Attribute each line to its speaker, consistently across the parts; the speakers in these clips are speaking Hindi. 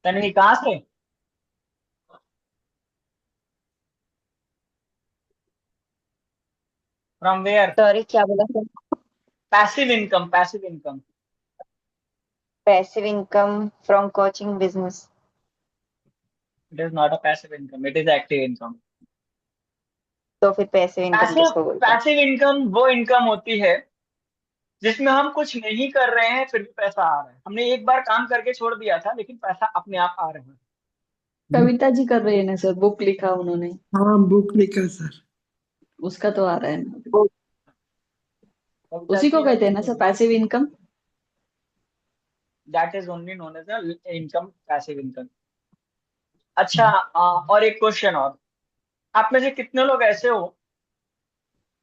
Speaker 1: तन्वी कहाँ से? From where?
Speaker 2: सॉरी, क्या बोला sir?
Speaker 1: Passive income, passive income.
Speaker 2: Passive income from coaching business.
Speaker 1: It is not a passive income, it is active income.
Speaker 2: तो फिर पैसिव इनकम
Speaker 1: पैसिव
Speaker 2: किसको बोलते हैं?
Speaker 1: पैसिव इनकम वो इनकम होती है जिसमें हम कुछ नहीं कर रहे हैं फिर भी पैसा आ रहा है। हमने एक बार काम करके छोड़ दिया था लेकिन पैसा अपने आप आ रहा है।
Speaker 3: कविता जी कर रहे हैं ना सर, बुक लिखा उन्होंने।
Speaker 4: हाँ, बुक लिखा सर।
Speaker 3: उसका तो आ रहा है ना अभी।
Speaker 1: तो कविता
Speaker 3: उसी को
Speaker 1: जी ने
Speaker 3: कहते हैं
Speaker 1: कुछ
Speaker 3: ना sir, passive income.
Speaker 1: That is only known as income, passive income. अच्छा, और एक क्वेश्चन और। आप में से कितने लोग ऐसे हो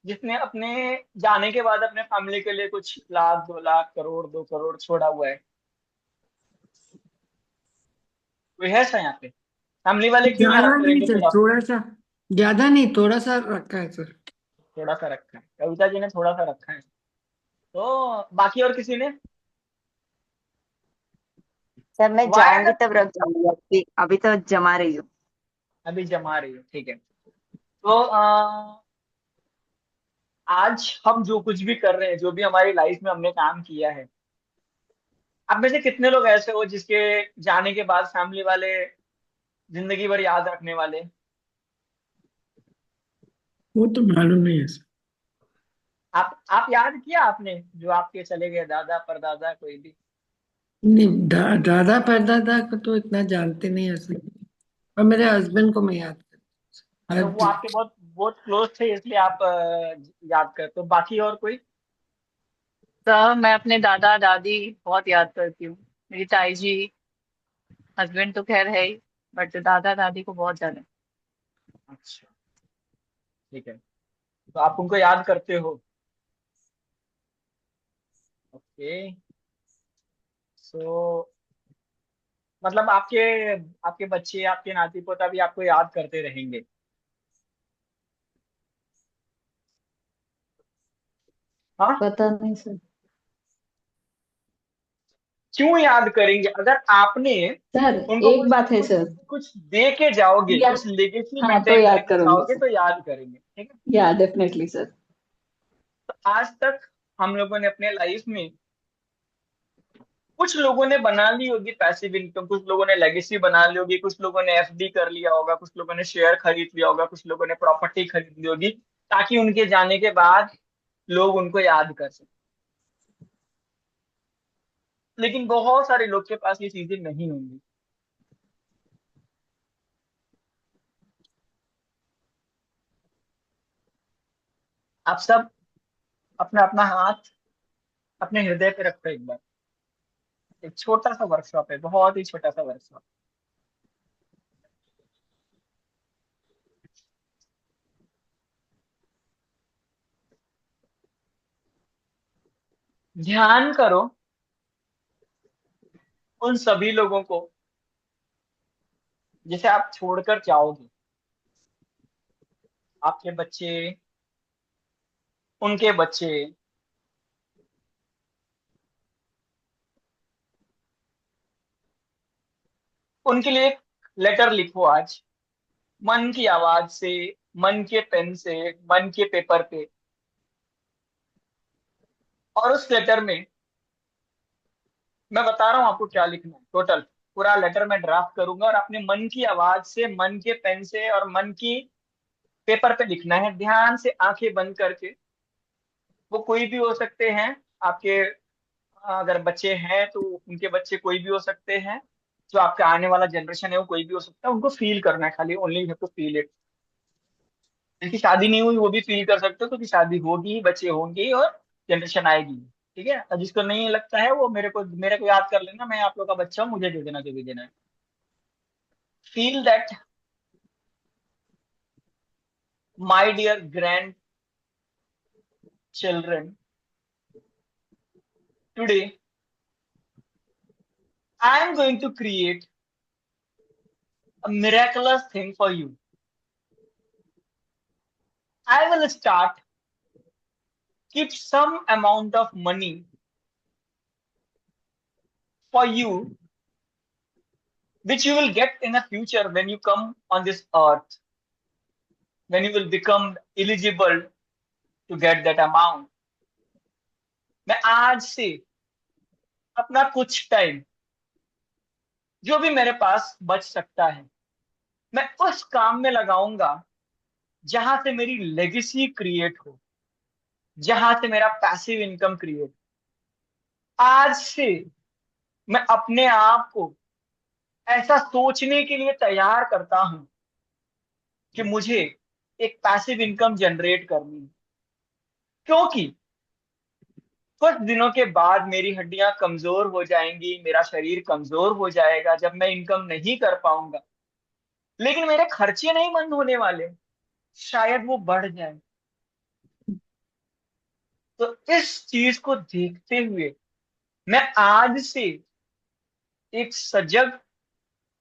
Speaker 1: जिसने अपने जाने के बाद अपने फैमिली के लिए कुछ लाख, 2 लाख, करोड़, 2 करोड़ छोड़ा हुआ है? कोई है ऐसा यहाँ पे? फैमिली वाले क्यों
Speaker 4: ज्यादा
Speaker 1: याद
Speaker 4: नहीं
Speaker 1: करेंगे
Speaker 4: सर,
Speaker 1: फिर आप?
Speaker 4: थोड़ा सा। ज्यादा नहीं, थोड़ा सा रखा है सर।
Speaker 1: थोड़ा सा रखा है, कविता जी ने थोड़ा सा रखा है। तो बाकी और किसी ने?
Speaker 2: सर मैं
Speaker 1: वाया
Speaker 2: जाऊंगी तब रख जाऊंगी, अभी अभी तो जमा रही हूँ।
Speaker 1: अभी जमा रही है, ठीक है। तो आज हम जो कुछ भी कर रहे हैं, जो भी हमारी लाइफ में हमने काम किया है, आप में से कितने लोग ऐसे हो जिसके जाने के बाद फैमिली वाले जिंदगी भर याद रखने वाले?
Speaker 4: वो तो मालूम नहीं है सर।
Speaker 1: आप याद किया आपने जो आपके चले गए दादा परदादा कोई भी?
Speaker 4: नहीं, दादा परदादा को तो इतना जानते नहीं है सर। और मेरे हस्बैंड को मैं याद करता
Speaker 1: अच्छा,
Speaker 4: हूँ
Speaker 1: वो आपके बहुत बहुत क्लोज थे इसलिए आप याद करते हो। बाकी और कोई?
Speaker 5: तो मैं अपने दादा दादी बहुत याद करती हूँ। मेरी ताई जी, हस्बैंड तो खैर है ही, बट दादा दादी को बहुत ज्यादा।
Speaker 1: अच्छा, ठीक है। तो आप उनको याद करते हो? ओके। सो मतलब आपके आपके बच्चे, आपके नाती पोता भी आपको याद करते रहेंगे? हाँ।
Speaker 3: पता नहीं सर।
Speaker 1: क्यों याद करेंगे? अगर आपने
Speaker 3: सर
Speaker 1: उनको
Speaker 3: एक
Speaker 1: कुछ
Speaker 3: बात है
Speaker 1: कुछ
Speaker 3: सर।
Speaker 1: कुछ दे के जाओगे,
Speaker 3: या
Speaker 1: कुछ लेगेसी
Speaker 3: हाँ, तो
Speaker 1: मेंटेन
Speaker 3: याद
Speaker 1: करके
Speaker 3: करूंगी
Speaker 1: जाओगे
Speaker 3: सर।
Speaker 1: तो याद करेंगे, ठीक है।
Speaker 3: या डेफिनेटली सर।
Speaker 1: तो आज तक हम लोगों ने अपने लाइफ में, कुछ लोगों ने बना ली होगी पैसिव इनकम, कुछ लोगों ने लेगेसी बना ली होगी, कुछ लोगों ने एफडी कर लिया होगा, कुछ लोगों ने शेयर खरीद लिया होगा, कुछ लोगों ने प्रॉपर्टी खरीद ली होगी, ताकि उनके जाने के बाद लोग उनको याद कर सकें। लेकिन बहुत सारे लोग के पास ये चीजें नहीं होंगी। आप सब अपना अपना हाथ अपने हृदय पे रखो एक बार। एक छोटा सा वर्कशॉप है, बहुत ही छोटा सा वर्कशॉप। ध्यान करो उन सभी लोगों को जिसे आप छोड़कर जाओगे। आपके बच्चे, उनके बच्चे। उनके लिए एक लेटर लिखो आज, मन की आवाज से, मन के पेन से, मन के पेपर पे। और उस लेटर में मैं बता रहा हूँ आपको क्या लिखना है। टोटल पूरा लेटर मैं ड्राफ्ट करूंगा और अपने मन की आवाज से, मन के पेन से और मन की पेपर पे लिखना है, ध्यान से आंखें बंद करके। वो कोई भी हो सकते हैं आपके, अगर बच्चे हैं तो उनके बच्चे कोई भी हो सकते हैं, जो आपका आने वाला जनरेशन है वो कोई भी हो सकता है। उनको फील करना है खाली, only have to feel it. जिनकी शादी नहीं हुई वो भी फील कर सकते हो, क्योंकि शादी होगी, बच्चे होंगे और जनरेशन आएगी। ठीक है, और जिसको नहीं लगता है वो मेरे को याद कर लेना, मैं आप लोग का बच्चा हूँ, मुझे दे देना जो भी देना है। Feel that my dear grandchildren, today I am going to create a miraculous thing for you. I will start keep some amount of money for you which you will get in the future when you come on this earth, when you will become eligible to get that amount. मैं आज से अपना कुछ टाइम जो भी मेरे पास बच सकता है, मैं उस काम में लगाऊंगा जहां से मेरी लेगेसी क्रिएट हो, जहां से मेरा पैसिव इनकम क्रिएट। आज से मैं अपने आप को ऐसा सोचने के लिए तैयार करता हूं कि मुझे एक पैसिव इनकम जनरेट करनी है, क्योंकि कुछ दिनों के बाद मेरी हड्डियां कमजोर हो जाएंगी, मेरा शरीर कमजोर हो जाएगा जब मैं इनकम नहीं कर पाऊंगा, लेकिन मेरे खर्चे नहीं बंद होने वाले, शायद वो बढ़ जाए। तो इस चीज को देखते हुए मैं आज से एक सजग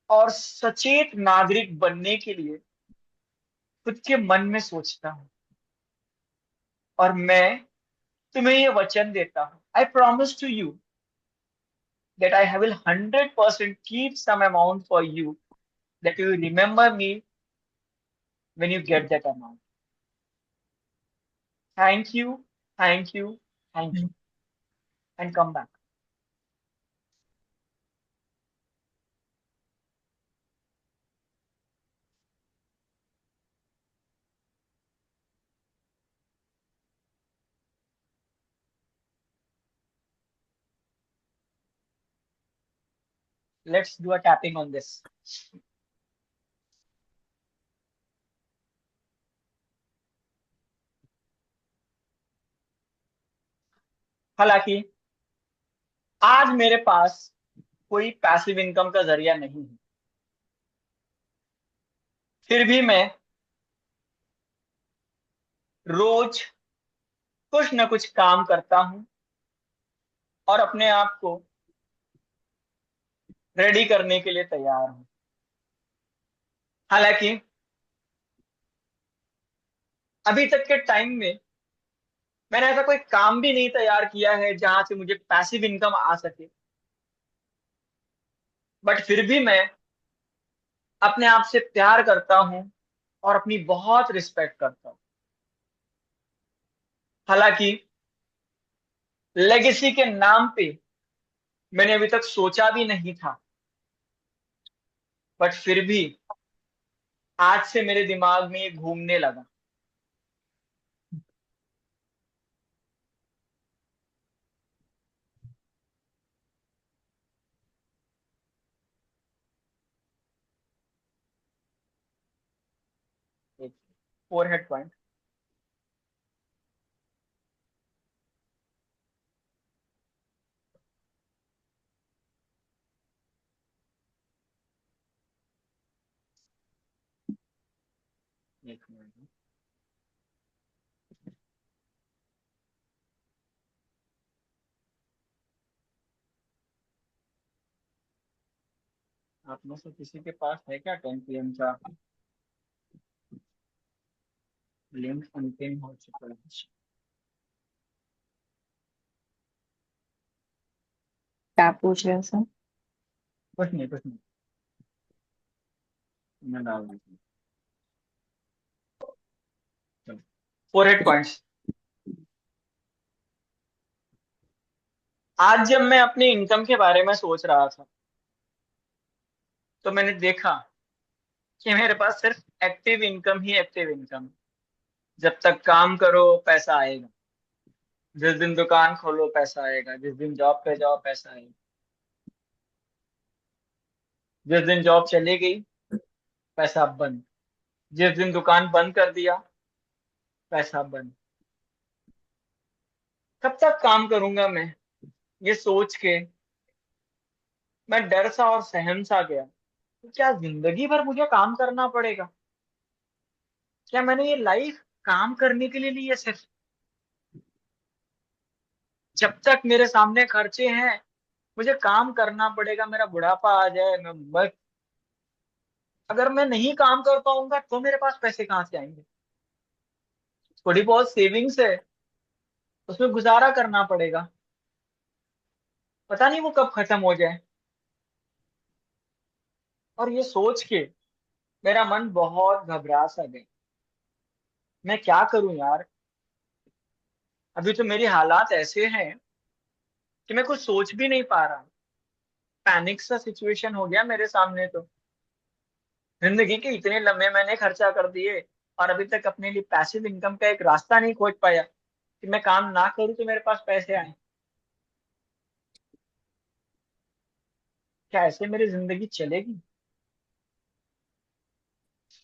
Speaker 1: और सचेत नागरिक बनने के लिए खुद के मन में सोचता हूं, और मैं तुम्हें ये वचन देता हूं, I promise to you that I will 100% keep some amount for you, that you will remember me when you get that amount. Thank you, thank you, thank you, and come back. Let's do a tapping on this. हालांकि आज मेरे पास कोई पैसिव इनकम का जरिया नहीं है, फिर भी मैं रोज कुछ ना कुछ काम करता हूं और अपने आप को रेडी करने के लिए तैयार हूं। हालांकि अभी तक के टाइम में मैंने ऐसा कोई काम भी नहीं तैयार किया है जहां से मुझे पैसिव इनकम आ सके, बट फिर भी मैं अपने आप से प्यार करता हूं और अपनी बहुत रिस्पेक्ट करता हूं। हालांकि लेगेसी के नाम पे मैंने अभी तक सोचा भी नहीं था, बट फिर भी आज से मेरे दिमाग में ये घूमने लगा। फोरहेड पॉइंट, एक मिनट, आप में से किसी के पास है क्या 10 PM का लिंक? अंतिम हो चुका है।
Speaker 2: क्या पूछ रहे हो सर?
Speaker 1: कुछ नहीं, कुछ नहीं, मैं डाल देता हूँ। Forehead points. आज जब मैं अपनी इनकम के बारे में सोच रहा था तो मैंने देखा कि मेरे पास सिर्फ एक्टिव इनकम ही एक्टिव इनकम। जब तक काम करो पैसा आएगा, जिस दिन दुकान खोलो पैसा आएगा, जिस दिन जॉब पे जाओ पैसा आएगा, जिस दिन जॉब चली गई पैसा बंद, जिस दिन दुकान बंद कर दिया पैसा बंद। कब तक काम करूंगा मैं? ये सोच के मैं डर सा और सहम सा गया। तो क्या जिंदगी भर मुझे काम करना पड़ेगा? क्या मैंने ये लाइफ काम करने के लिए ली है सिर्फ? जब तक मेरे सामने खर्चे हैं मुझे काम करना पड़ेगा, मेरा बुढ़ापा आ जाए मैं मर, अगर मैं नहीं काम कर पाऊंगा तो मेरे पास पैसे कहाँ से आएंगे? थोड़ी बहुत सेविंग्स है, उसमें गुजारा करना पड़ेगा, पता नहीं वो कब खत्म हो जाए। और ये सोच के मेरा मन बहुत घबरा सा गया। मैं क्या करूं यार, अभी तो मेरी हालात ऐसे हैं कि मैं कुछ सोच भी नहीं पा रहा। पैनिक सा सिचुएशन हो गया मेरे सामने तो। जिंदगी के इतने लम्हे मैंने खर्चा कर दिए और अभी तक अपने लिए पैसिव इनकम का एक रास्ता नहीं खोज पाया कि मैं काम ना करूं तो मेरे पास पैसे आए। क्या ऐसे मेरी जिंदगी चलेगी?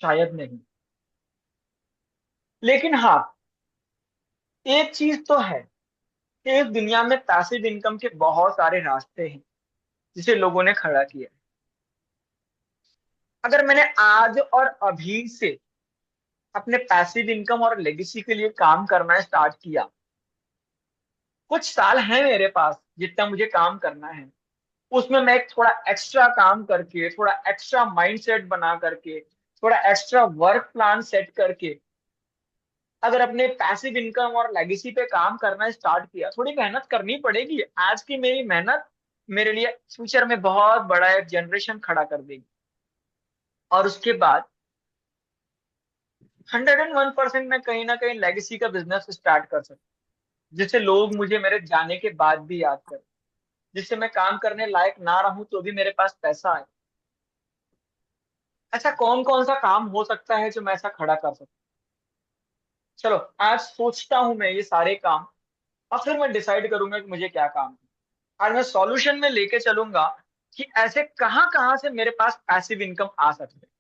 Speaker 1: शायद नहीं। लेकिन हाँ, एक चीज तो है कि इस दुनिया में पैसिव इनकम के बहुत सारे रास्ते हैं जिसे लोगों ने खड़ा किया है। अगर मैंने आज और अभी से अपने पैसिव इनकम और लेगेसी के लिए काम करना स्टार्ट किया, कुछ साल है मेरे पास जितना मुझे काम करना है, उसमें मैं एक थोड़ा एक्स्ट्रा काम करके, थोड़ा एक्स्ट्रा माइंडसेट बना करके, थोड़ा एक्स्ट्रा वर्क प्लान सेट करके अगर अपने पैसिव इनकम और लेगेसी पे काम करना स्टार्ट किया, थोड़ी मेहनत करनी पड़ेगी। आज की मेरी मेहनत मेरे लिए फ्यूचर में बहुत बड़ा एक जनरेशन खड़ा कर देगी। और उसके बाद 101% मैं कहीं ना कहीं लेगेसी का बिजनेस स्टार्ट कर सकता हूँ, जिससे लोग मुझे मेरे जाने के बाद भी याद करें, जिससे मैं काम करने लायक ना रहूं तो भी मेरे पास पैसा आए। ऐसा कौन कौन सा काम हो सकता है जो मैं ऐसा खड़ा कर सकता हूँ? चलो आज सोचता हूं मैं ये सारे काम, और फिर मैं डिसाइड करूंगा कि मुझे क्या काम है। आज मैं सॉल्यूशन में लेके चलूंगा कि ऐसे कहां कहां से मेरे पास पैसिव इनकम आ सकते हैं।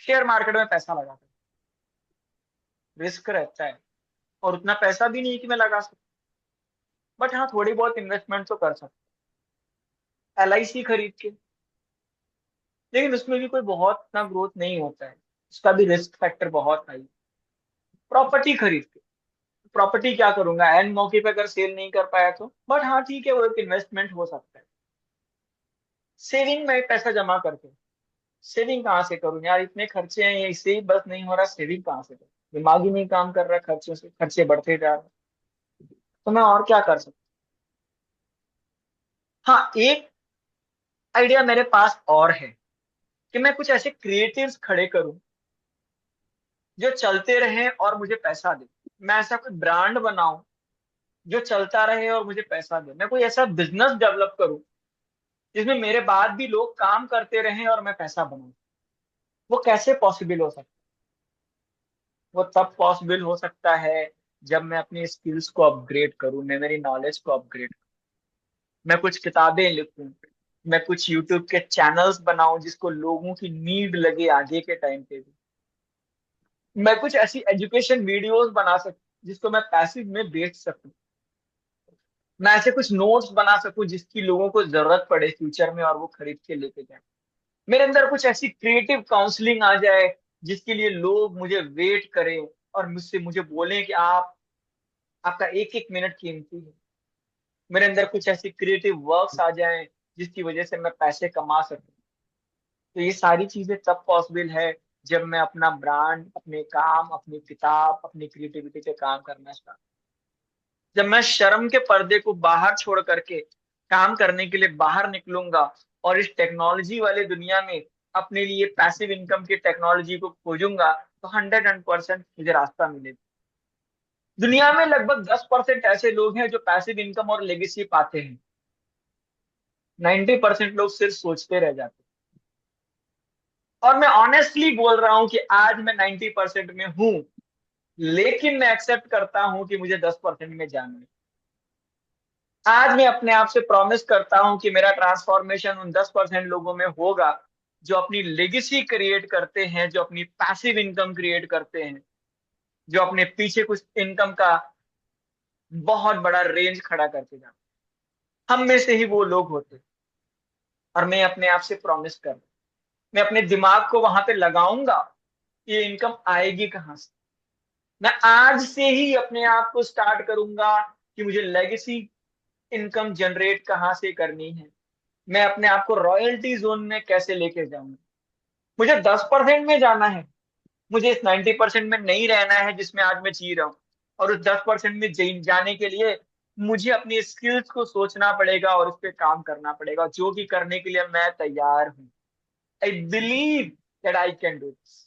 Speaker 1: शेयर मार्केट में पैसा लगाकर रिस्क रहता है और उतना पैसा भी नहीं कि मैं लगा सकूं, बट हाँ थोड़ी बहुत इन्वेस्टमेंट तो कर सकता हूँ LIC खरीद के। लेकिन उसमें भी कोई बहुत इतना ग्रोथ नहीं होता है, उसका भी रिस्क फैक्टर बहुत हाई। प्रॉपर्टी खरीद के, प्रॉपर्टी क्या करूंगा एन मौके पे अगर सेल नहीं कर पाया तो, बट हाँ ठीक है वो एक इन्वेस्टमेंट हो सकता है। सेविंग में पैसा जमा करके, सेविंग कहाँ से करूँ यार, इतने खर्चे हैं इससे ही बस नहीं हो रहा, सेविंग कहाँ से करूँ? दिमाग ही नहीं काम कर रहा, खर्चों से खर्चे बढ़ते जा रहे हैं। तो मैं और क्या कर सकता हूँ? हाँ एक आइडिया मेरे पास और है कि मैं कुछ ऐसे क्रिएटिव्स खड़े करूं जो चलते रहे और मुझे पैसा दे। मैं ऐसा कोई ब्रांड बनाऊं जो चलता रहे और मुझे पैसा दे। मैं कोई ऐसा बिजनेस डेवलप करूं जिसमें मेरे बाद भी लोग काम करते रहें और मैं पैसा बनाऊं। वो कैसे पॉसिबल हो सकता है? वो तब पॉसिबल हो सकता है जब मैं अपनी स्किल्स को अपग्रेड करूं, मैं मेरी नॉलेज को अपग्रेड, मैं कुछ किताबें लिखूं, मैं कुछ यूट्यूब के चैनल्स बनाऊं जिसको लोगों की नीड लगे आगे के टाइम पे भी, मैं कुछ ऐसी एजुकेशन वीडियोस बना सकूं जिसको मैं पैसिव में बेच सकूं, मैं ऐसे कुछ नोट्स बना सकूं जिसकी लोगों को जरूरत पड़े फ्यूचर में और वो खरीद के लेके जाए। मेरे अंदर कुछ ऐसी क्रिएटिव काउंसलिंग आ जाए जिसके लिए लोग मुझे वेट करें और मुझसे मुझे बोलें कि आप, आपका एक एक मिनट कीमती है। मेरे अंदर कुछ ऐसी क्रिएटिव वर्क्स आ जाएं जिसकी वजह से मैं पैसे कमा सकूं। तो ये सारी चीजें तब पॉसिबल है जब मैं अपना ब्रांड, अपने काम, अपनी किताब, अपनी क्रिएटिविटी पे काम करना स्टार्ट, जब मैं शर्म के पर्दे को बाहर छोड़ करके काम करने के लिए बाहर निकलूंगा और इस टेक्नोलॉजी वाले दुनिया में अपने लिए पैसिव इनकम की टेक्नोलॉजी को खोजूंगा, तो 100% मुझे रास्ता मिलेगा। दुनिया में लगभग 10% ऐसे लोग हैं जो पैसिव इनकम और लेगेसी पाते हैं। 90% लोग सिर्फ सोचते रह जाते हैं। और मैं ऑनेस्टली बोल रहा हूं कि आज मैं 90% में हूं, लेकिन मैं एक्सेप्ट करता हूं कि मुझे 10% में जाना है। आज मैं अपने आप से प्रॉमिस करता हूं कि मेरा ट्रांसफॉर्मेशन उन 10% लोगों में होगा जो अपनी लेगेसी क्रिएट करते हैं, जो अपनी पैसिव इनकम क्रिएट करते हैं, जो अपने पीछे कुछ इनकम का बहुत बड़ा रेंज खड़ा करके जाते हैं। हम में से ही वो लोग होते हैं। और मैं अपने आप से प्रॉमिस कर, मैं अपने दिमाग को वहां पे लगाऊंगा, ये इनकम आएगी कहां से। मैं आज से ही अपने आप को स्टार्ट करूंगा कि मुझे लेगेसी इनकम जनरेट कहां से करनी है, मैं अपने आप को रॉयल्टी जोन में कैसे लेके जाऊंगा। मुझे 10% में जाना है, मुझे इस 90% में नहीं रहना है जिसमें आज मैं जी रहा हूँ। और उस 10% में जाने के लिए मुझे अपनी स्किल्स को सोचना पड़ेगा और उस पर काम करना पड़ेगा, जो कि करने के लिए मैं तैयार हूँ। I believe that I can do this.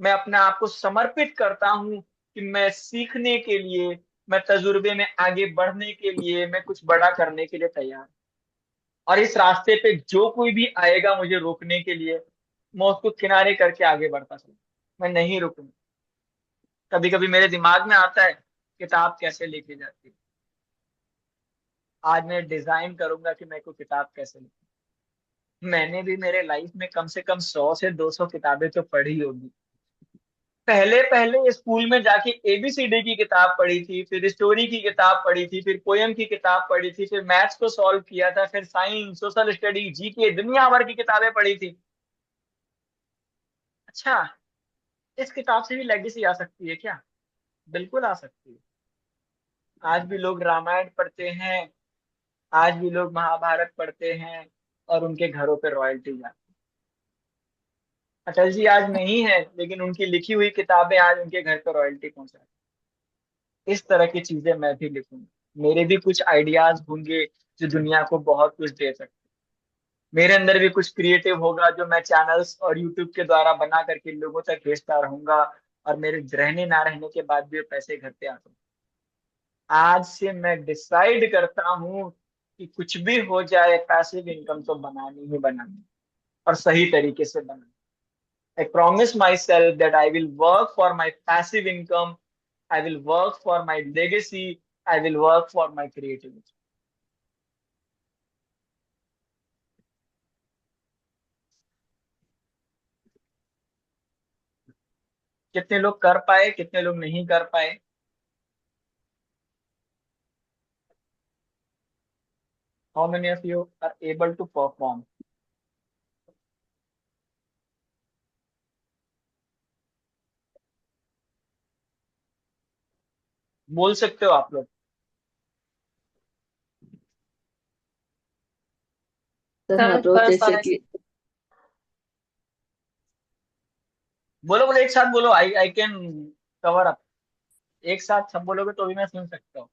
Speaker 1: मैं अपने आप को समर्पित करता हूं कि मैं सीखने के लिए, मैं तजुर्बे में आगे बढ़ने के लिए, मैं कुछ बड़ा करने के लिए तैयार हूं। और इस रास्ते पे जो कोई भी आएगा मुझे रोकने के लिए, मैं उसको किनारे करके आगे बढ़ता चलूं। मैं नहीं रुकूंगा। कभी कभी मेरे दिमाग में आता है किताब कैसे लिखी जाती है। आज मैं डिजाइन करूंगा कि मैं को किताब कैसे लिखूं। मैंने भी मेरे लाइफ में कम से कम 100 से 200 किताबें तो पढ़ी होगी। पहले पहले स्कूल में जाके एबीसीडी की किताब पढ़ी थी, फिर स्टोरी की किताब पढ़ी थी, फिर पोयम की किताब पढ़ी थी, फिर मैथ्स को सॉल्व किया था, फिर साइंस, सोशल स्टडी, जीके, दुनिया भर की किताबें पढ़ी थी। अच्छा, इस किताब से भी लेगेसी आ सकती है क्या? बिल्कुल आ सकती है। आज भी लोग रामायण पढ़ते हैं, आज भी लोग महाभारत पढ़ते हैं, और उनके घरों पे रॉयल्टी जाती है। अटल जी आज नहीं है, लेकिन उनकी लिखी हुई किताबें आज उनके घर पे रॉयल्टी पहुंचा। इस तरह की चीजें मैं भी लिखूंगा। मेरे भी कुछ आइडियाज होंगे जो दुनिया को बहुत कुछ दे सकते। मेरे अंदर भी कुछ क्रिएटिव होगा जो मैं चैनल्स और यूट्यूब के द्वारा बना करके लोगों तक भेजता रहूंगा, और मेरे रहने ना रहने के बाद भी वो पैसे घर पे आते हैं। आज से मैं डिसाइड करता हूँ कि कुछ भी हो जाए, पैसिव इनकम तो बनानी ही बनानी, और सही तरीके से बनानी। I promise myself that I will work for my passive income, I will work for my legacy, I will work for my creativity. कितने लोग कर पाए, कितने लोग नहीं कर पाए? How many of you are able to perform? बोल सकते हो आप लोग?
Speaker 3: सर हर
Speaker 5: सर
Speaker 3: रोज
Speaker 5: कर
Speaker 3: जैसे
Speaker 5: पाए।
Speaker 3: कि
Speaker 1: बोलो बोलो, एक साथ बोलो। I can cover up. एक साथ सब बोलोगे तो भी मैं सुन सकता हूँ।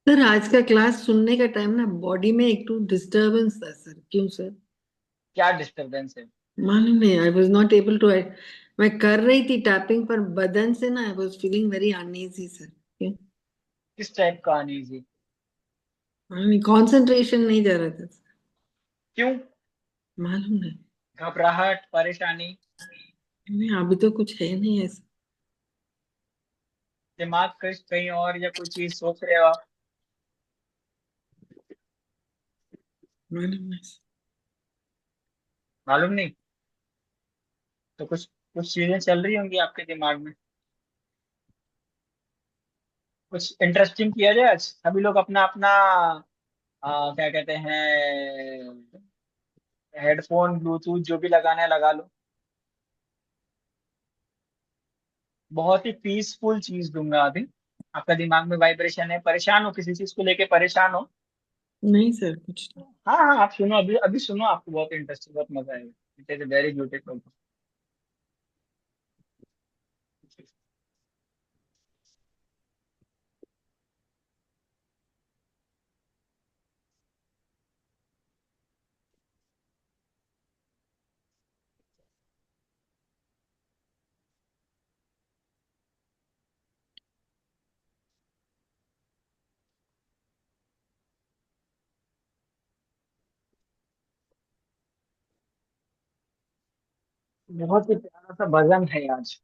Speaker 4: सर आज का क्लास सुनने का टाइम ना बॉडी में एक तो डिस्टरबेंस था सर, क्यों सर?
Speaker 1: क्या डिस्टरबेंस है?
Speaker 4: मालूम नहीं, I was not able to. मैं कर रही थी टैपिंग पर बदन से ना, I was feeling very uneasy sir. क्यों?
Speaker 1: किस टाइप का अनईजी?
Speaker 4: मालूम नहीं, कॉन्सेंट्रेशन नहीं जा रहा था सर।
Speaker 1: क्यों?
Speaker 4: मालूम नहीं।
Speaker 1: घबराहट, परेशानी?
Speaker 4: नहीं, अभी तो कुछ है नहीं ऐसा।
Speaker 1: दिमाग कहीं कहीं और, या कोई चीज सोच रहे हो आप?
Speaker 4: मालूम नहीं सर।
Speaker 1: मालूम नहीं? तो कुछ कुछ चीजें चल रही होंगी आपके दिमाग में। कुछ इंटरेस्टिंग किया जाए आज। सभी लोग अपना अपना क्या कहते हैं, हेडफोन, ब्लूटूथ जो भी लगाना है लगा लो। बहुत ही पीसफुल चीज दूंगा अभी। आपका दिमाग में वाइब्रेशन है, परेशान हो, किसी चीज को लेके परेशान हो?
Speaker 4: नहीं सर, कुछ नहीं।
Speaker 1: हाँ हाँ, आप सुनो, अभी अभी सुनो, आपको बहुत इंटरेस्टिंग, बहुत मजा आएगा। It is very beautiful. बहुत ही प्यारा सा भजन है आज।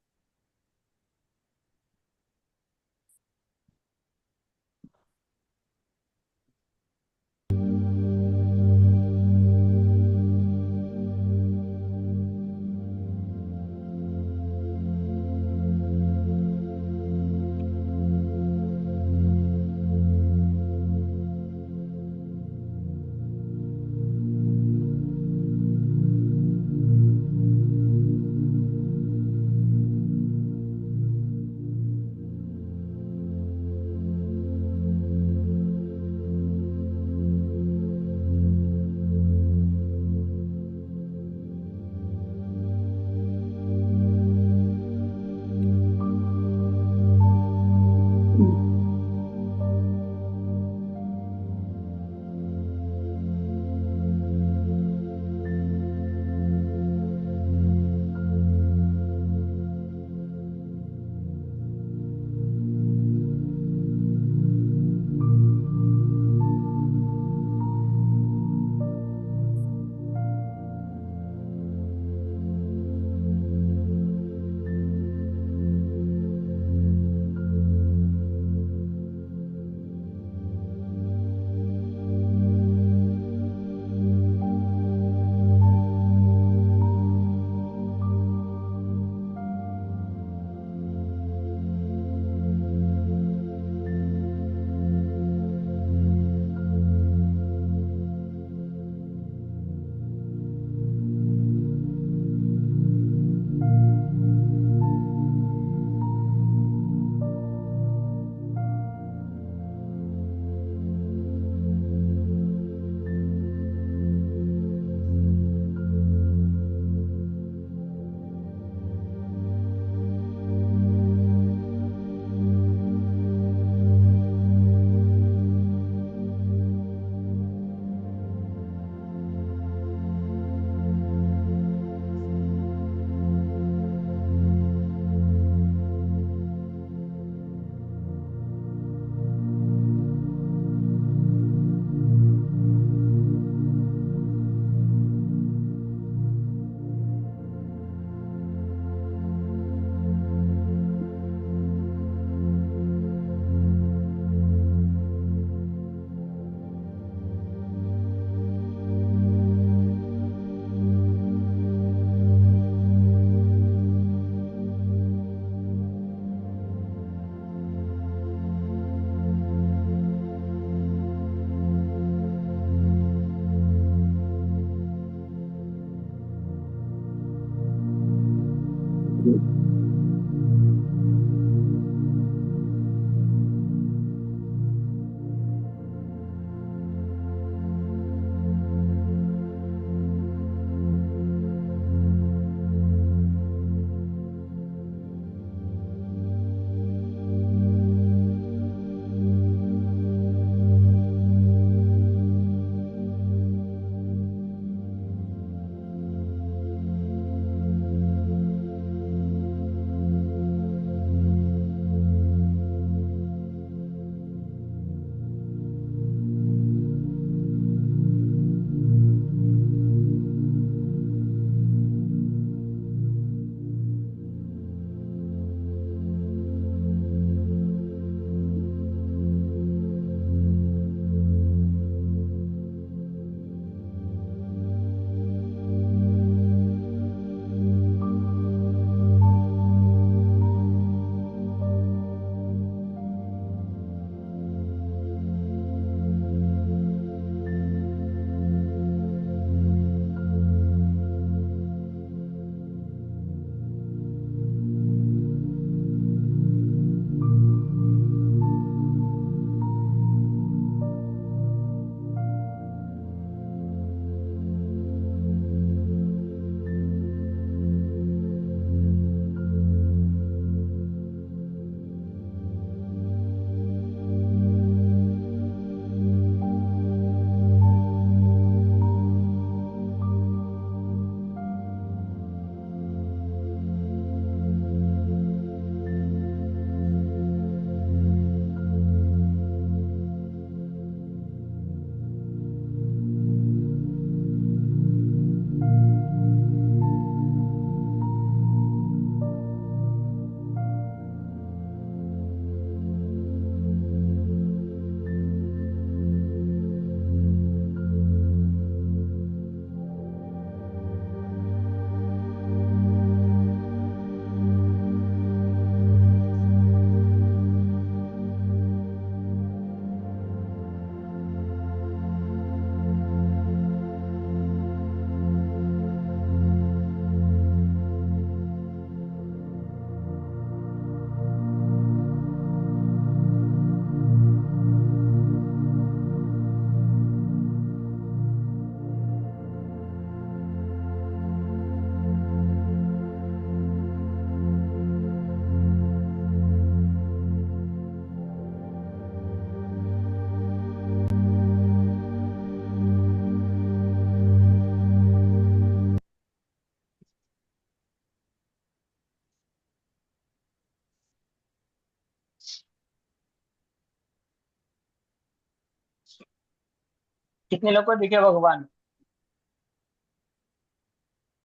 Speaker 1: कितने लोग को दिखे भगवान?